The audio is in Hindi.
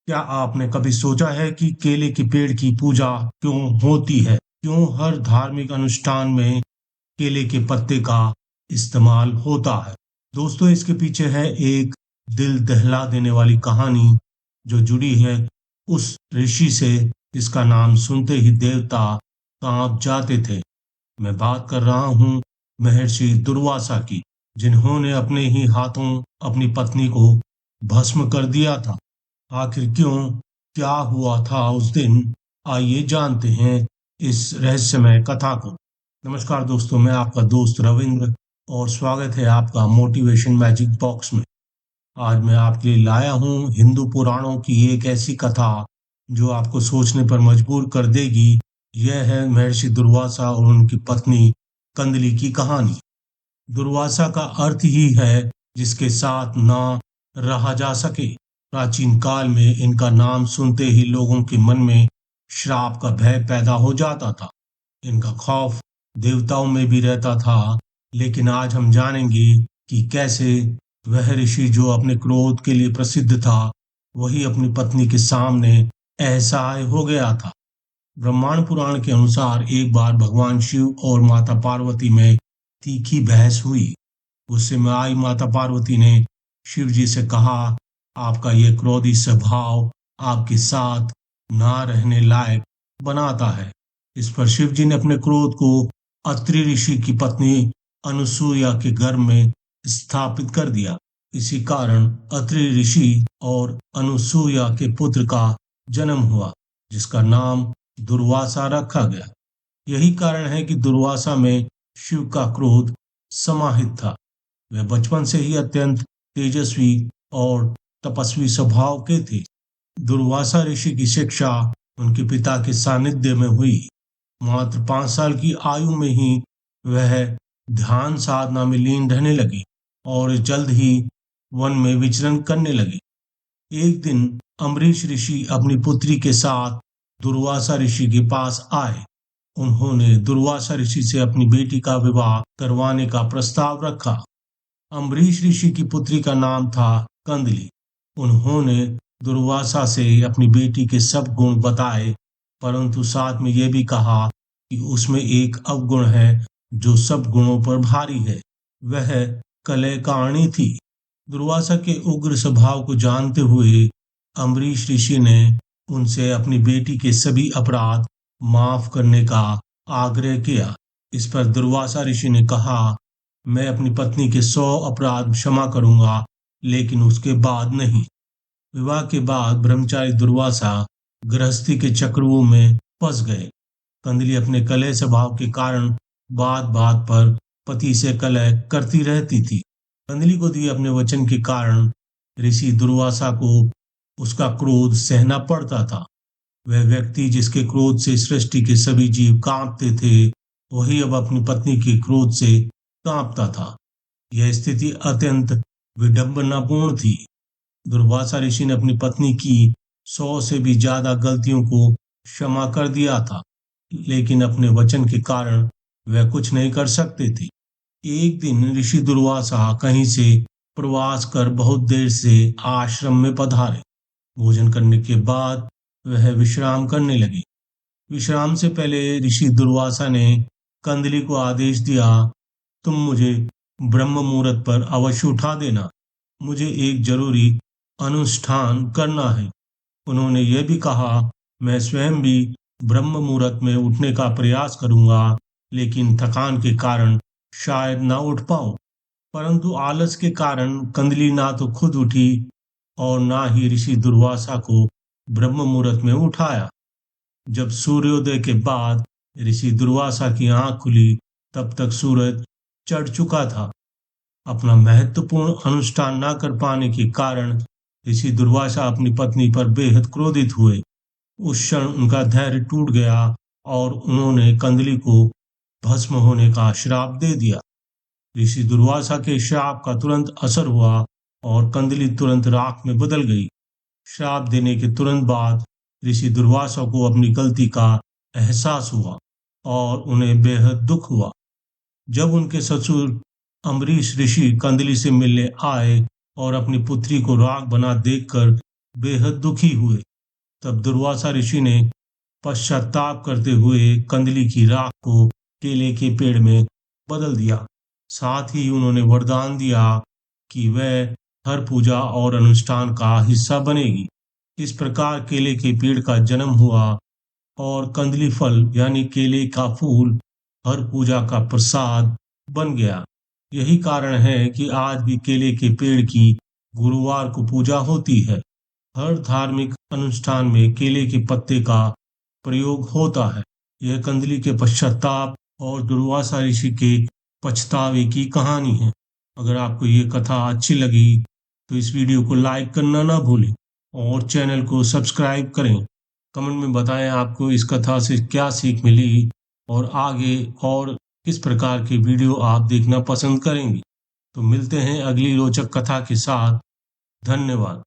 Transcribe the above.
क्या आपने कभी सोचा है कि केले के पेड़ की पूजा क्यों होती है? क्यों हर धार्मिक अनुष्ठान में केले के पत्ते का इस्तेमाल होता है? दोस्तों, इसके पीछे है एक दिल दहला देने वाली कहानी जो जुड़ी है उस ऋषि से जिसका नाम सुनते ही देवता कांप जाते थे। मैं बात कर रहा हूँ महर्षि दुर्वासा की, जिन्होंने अपने ही हाथों अपनी पत्नी को भस्म कर दिया था। आखिर क्यों? क्या हुआ था उस दिन? आइए जानते हैं इस रहस्यमय कथा को। नमस्कार दोस्तों, मैं आपका दोस्त रविंद्र और स्वागत है आपका मोटिवेशन मैजिक बॉक्स में। आज मैं आपके लिए लाया हूँ हिंदू पुराणों की एक ऐसी कथा जो आपको सोचने पर मजबूर कर देगी। यह है महर्षि दुर्वासा और उनकी पत्नी कंदली की कहानी। दुर्वासा का अर्थ ही है जिसके साथ ना रहा जा सके। प्राचीन काल में इनका नाम सुनते ही लोगों के मन में श्राप का भय पैदा हो जाता था। इनका खौफ देवताओं में भी रहता था। लेकिन आज हम जानेंगे कि कैसे वह ऋषि जो अपने क्रोध के लिए प्रसिद्ध था, वही अपनी पत्नी के सामने असहाय हो गया था। ब्रह्मांड पुराण के अनुसार एक बार भगवान शिव और माता पार्वती में तीखी बहस हुई। गुस्से में आई माता पार्वती ने शिव जी से कहा, आपका यह क्रोधी स्वभाव आपके साथ ना रहने लायक बनाता है। इस पर शिव जी ने अपने क्रोध को अत्रि ऋषि की पत्नी अनुसूया के गर्भ में स्थापित कर दिया। इसी कारण अत्रि ऋषि और अनुसूया के पुत्र का जन्म हुआ, जिसका नाम दुर्वासा रखा गया। यही कारण है कि दुर्वासा में शिव का क्रोध समाहित था। वे बचपन से ही अत्यंत तेजस्वी और तपस्वी स्वभाव के थे। दुर्वासा ऋषि की शिक्षा उनके पिता के सानिध्य में हुई। मात्र 5 साल की आयु में ही वह ध्यान साधना में लीन रहने लगे और जल्द ही वन में विचरण करने लगे। एक दिन अम्बरीश ऋषि अपनी पुत्री के साथ दुर्वासा ऋषि के पास आए। उन्होंने दुर्वासा ऋषि से अपनी बेटी का विवाह करवाने का प्रस्ताव रखा। अम्बरीश ऋषि की पुत्री का नाम था कंदली। उन्होंने दुर्वासा से अपनी बेटी के सब गुण बताए, परंतु साथ में यह भी कहा कि उसमें एक अवगुण है जो सब गुणों पर भारी है। वह कलहकारिणी थी। दुर्वासा के उग्र स्वभाव को जानते हुए अम्बरीश ऋषि ने उनसे अपनी बेटी के सभी अपराध माफ करने का आग्रह किया। इस पर दुर्वासा ऋषि ने कहा, मैं अपनी पत्नी के 100 अपराध क्षमा करूंगा, लेकिन उसके बाद नहीं। विवाह के बाद ब्रह्मचारी दुर्वासा गृहस्थी के चक्रुओं में फंस गए। कंदली अपने कलह स्वभाव के कारण बात बात पर पति से कलह करती रहती थी। कंदली को दिए अपने वचन के कारण ऋषि दुर्वासा को उसका क्रोध सहना पड़ता था। वह व्यक्ति जिसके क्रोध से सृष्टि के सभी जीव कांपते थे, वही अब अपनी पत्नी के क्रोध से कांपता था। यह स्थिति अत्यंत विडंबनापूर्ण थी। दुर्वासा ऋषि ने अपनी पत्नी की 100 से भी ज्यादा गलतियों को क्षमा कर दिया था, लेकिन अपने वचन के कारण वह कुछ नहीं कर सकते थे। एक दिन ऋषि दुर्वासा कहीं से प्रवास कर बहुत देर से आश्रम में पधारे। भोजन करने के बाद वह विश्राम करने लगे। विश्राम से पहले ऋषि दुर्वासा ने कंदली को आदेश दिया, तुम मुझे ब्रह्म मुहूर्त पर अवश्य उठा देना, मुझे एक जरूरी अनुष्ठान करना है। उन्होंने यह भी कहा, मैं स्वयं भी ब्रह्म मुहूर्त में उठने का प्रयास करूंगा, लेकिन थकान के कारण शायद ना उठ पाऊं। परंतु आलस के कारण कंदली ना तो खुद उठी और ना ही ऋषि दुर्वासा को ब्रह्म मुहूर्त में उठाया। जब सूर्योदय के बाद ऋषि दुर्वासा की आंख खुली, तब तक सूरज चढ़ चुका था। अपना महत्वपूर्ण अनुष्ठान न कर पाने के कारण ऋषि दुर्वासा अपनी पत्नी पर बेहद क्रोधित हुए। उस क्षण उनका धैर्य टूट गया और उन्होंने कंदली को भस्म होने का श्राप दे दिया। ऋषि दुर्वासा के श्राप का तुरंत असर हुआ और कंदली तुरंत राख में बदल गई। श्राप देने के तुरंत बाद ऋषि दुर्वासा को अपनी गलती का एहसास हुआ और उन्हें बेहद दुख हुआ। जब उनके ससुर अम्बरीश ऋषि कंदली से मिलने आए और अपनी पुत्री को राख बना देखकर बेहद दुखी हुए। तब दुर्वासा ऋषि ने पश्चाताप करते हुए कंदली की राख को केले के पेड़ में बदल दिया। साथ ही उन्होंने वरदान दिया कि वह हर पूजा और अनुष्ठान का हिस्सा बनेगी। इस प्रकार केले के पेड़ का जन्म हुआ और कंदली फल यानी केले का फूल हर पूजा का प्रसाद बन गया। यही कारण है कि आज भी केले के पेड़ की गुरुवार को पूजा होती है। हर धार्मिक अनुष्ठान में केले के पत्ते का प्रयोग होता है। यह कंदली के पश्चाताप और दुर्वासा ऋषि के पछतावे की कहानी है। अगर आपको ये कथा अच्छी लगी तो इस वीडियो को लाइक करना ना भूलें और चैनल को सब्सक्राइब करें। कमेंट में बताएं आपको इस कथा से क्या सीख मिली और आगे और किस प्रकार की वीडियो आप देखना पसंद करेंगे। तो मिलते हैं अगली रोचक कथा के साथ। धन्यवाद।